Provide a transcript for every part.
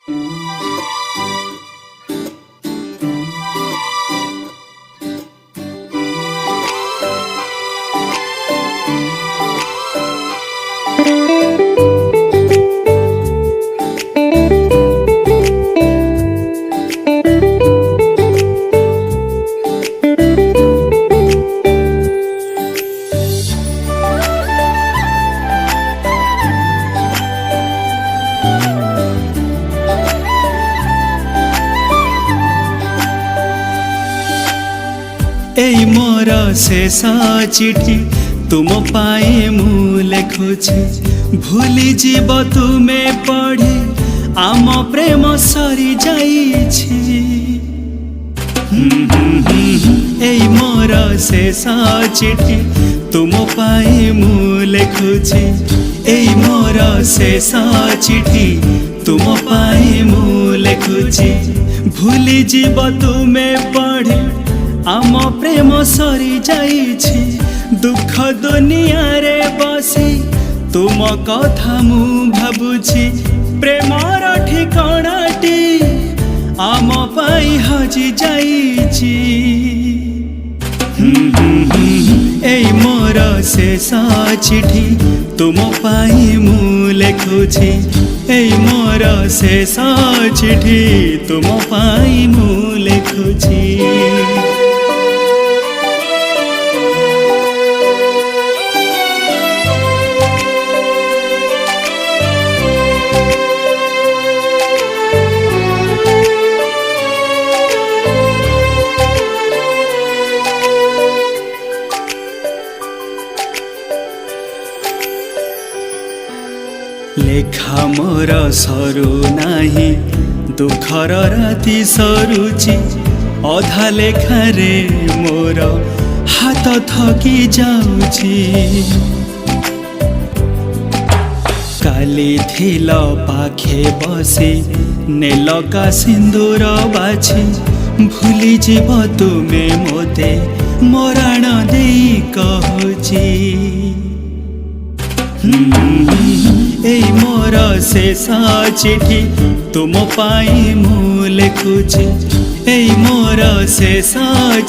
এই মোর শেষ চিঠি তুম পাই মু লেখুছি, ভুলি যাব তুমে পড়ি আম প্রেম সরি যাইছি। এই মোর শেষ চিঠি তুম পাই মু লেখুছি, এই মোর শেষ চিঠি তুম পাই মু লেখুছি, ভুলি যাব তুমে পড়ি आम प्रेम सरी जाइछि। दुख दुनिया रे बसी तुम कथा मु भाबुछि, प्रेमर ठिकाणाटी आम पाई हजि जाइछि। एई मोर शेष चिठी तुम पाई मु लेखुछि, एई मोर शेष चिठी तुम पाई मु लेखुछि। लेखा मोर सरू नाही, दुखर राति सरुची, अधा लेखा रे मोर हाथ थकी जाउची। काली थिल पाखे बसी नेल का सिंदूर बाछी, भूली जीव तुमे मोते मराण देई कहूची। এই মোর শেষ চিঠি তুম পাই মু লেখুছি, এই মোর শেষ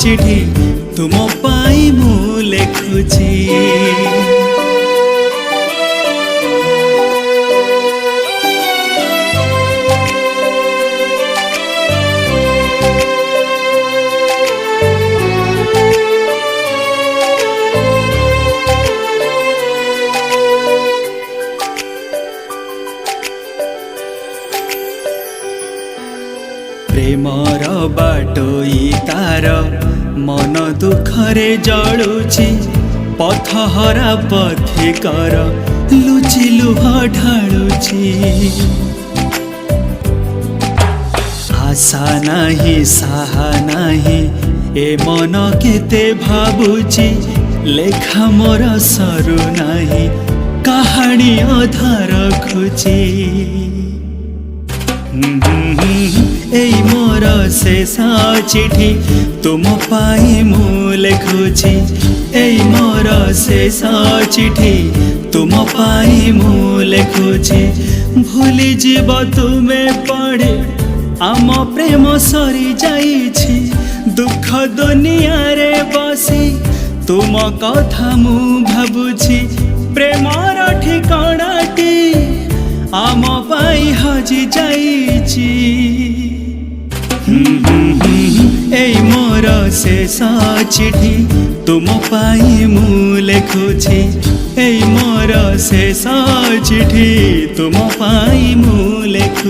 চিঠি তুম পাই মু লেখুছি। प्रेमर बाटोई तार मन दुखरे जलुची, पथहरा पथिकर लुचि लुह ढालुची। आशा नाही साहा नाही ए मन केते भाबुची, लेखा मोर सरू नाही कहानी अधा रखुची। এই মোর শেষ চিঠি তুম পাই মু লেখুছি, এই মোর শেষ চিঠি তুম পাই মু লেখুছি, ভুলি যাব তুমে পড়ি आम प्रेम सरी जाइछि। दुख दुनिया रे बसी तुम कथा मु भाबुछि, प्रेमर ठिकाणाटी आम पाई हजि जाइछि। एई मोर शेष चिठी तुम पाई मु लेखुछि, एई मोर शेष चिठी तुम पाई मु लेखुछि।